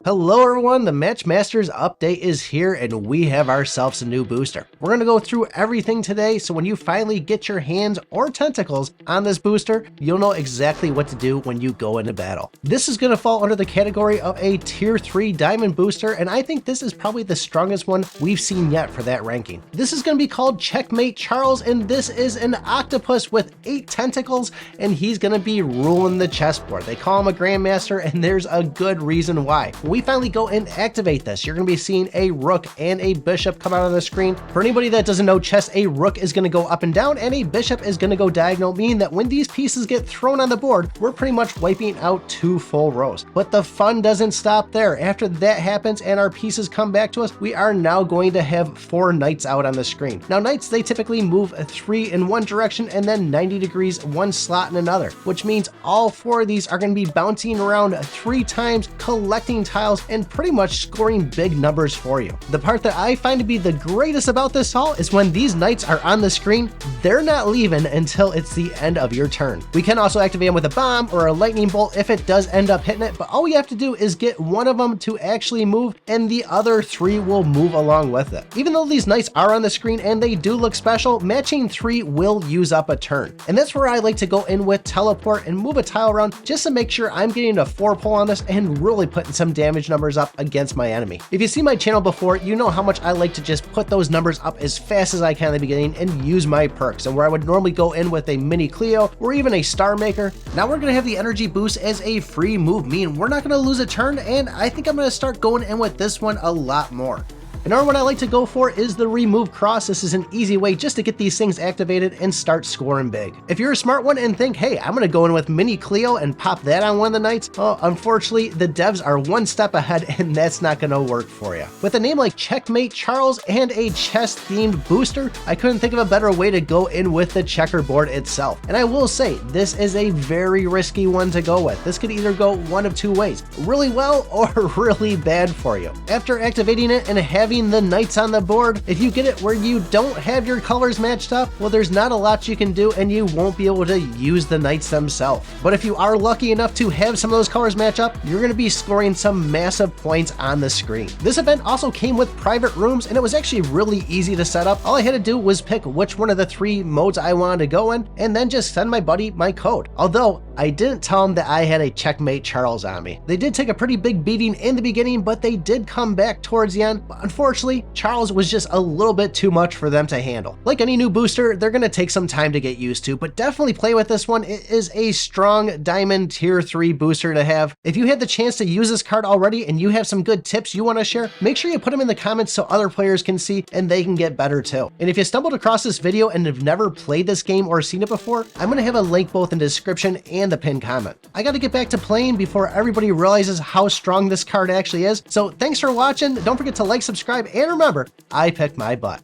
Hello everyone, the Matchmasters update is here and we have ourselves a new booster. We're going to go through everything today, so when you finally get your hands or tentacles on this booster, you'll know exactly what to do when you go into battle. This is going to fall under the category of a tier 3 diamond booster, and I think this is probably the strongest one we've seen yet for that ranking. This is going to be called Checkmate Charles, and this is an octopus with 8 tentacles, and he's going to be ruling the chessboard. They call him a Grandmaster, and there's a good reason why. We finally go and activate this, you're going to be seeing a rook and a bishop come out on the screen. For anybody that doesn't know chess, a rook is going to go up and down and a bishop is going to go diagonal, meaning that when these pieces get thrown on the board, we're pretty much wiping out 2 full rows. But the fun doesn't stop there. After that happens and our pieces come back to us, we are now going to have 4 knights out on the screen. Now knights, they typically move 3 in one direction and then 90 degrees one slot in another, which means all 4 of these are going to be bouncing around 3 times, collecting tiles and pretty much scoring big numbers for you. The part that I find to be the greatest about this haul is when these knights are on the screen, they're not leaving until it's the end of your turn. We can also activate them with a bomb or a lightning bolt if it does end up hitting it, but all we have to do is get one of them to actually move and the other 3 will move along with it. Even though these knights are on the screen and they do look special, matching 3 will use up a turn. And that's where I like to go in with teleport and move a tile around just to make sure I'm getting a 4 pull on this and really putting some damage numbers up against my enemy. If you see my channel before, you know how much I like to just put those numbers up as fast as I can at the beginning and use my perks, and where I would normally go in with a mini Cleo or even a star maker, now we're going to have the energy boost as a free move, meaning we're not going to lose a turn, and I think I'm going to start going in with this one a lot more. Another one I like to go for is the remove cross. This is an easy way just to get these things activated and start scoring big. If you're a smart one and think, hey, I'm going to go in with mini Cleo and pop that on one of the knights, well, unfortunately, the devs are one step ahead and that's not going to work for you. With a name like Checkmate Charles and a chess-themed booster, I couldn't think of a better way to go in with the checkerboard itself. And I will say, this is a very risky one to go with. This could either go one of 2 ways, really well or really bad for you. After activating it and having the knights on the board, if you get it where you don't have your colors matched up, well, there's not a lot you can do and you won't be able to use the knights themselves. But if you are lucky enough to have some of those colors match up, you're going to be scoring some massive points on the screen. This event also came with private rooms and it was actually really easy to set up. All I had to do was pick which one of the 3 modes I wanted to go in and then just send my buddy my code. Although I didn't tell him that I had a Checkmate Charles on me. They did take a pretty big beating in the beginning, but they did come back towards the end. But unfortunately, Charles was just a little bit too much for them to handle. Like any new booster, they're going to take some time to get used to, but definitely play with this one. It is a strong diamond tier 3 booster to have. If you had the chance to use this card already and you have some good tips you want to share, make sure you put them in the comments so other players can see and they can get better too. And if you stumbled across this video and have never played this game or seen it before, I'm going to have a link both in the description and the pinned comment. I got to get back to playing before everybody realizes how strong this card actually is. So thanks for watching. Don't forget to like, subscribe, and remember, I picked my butt.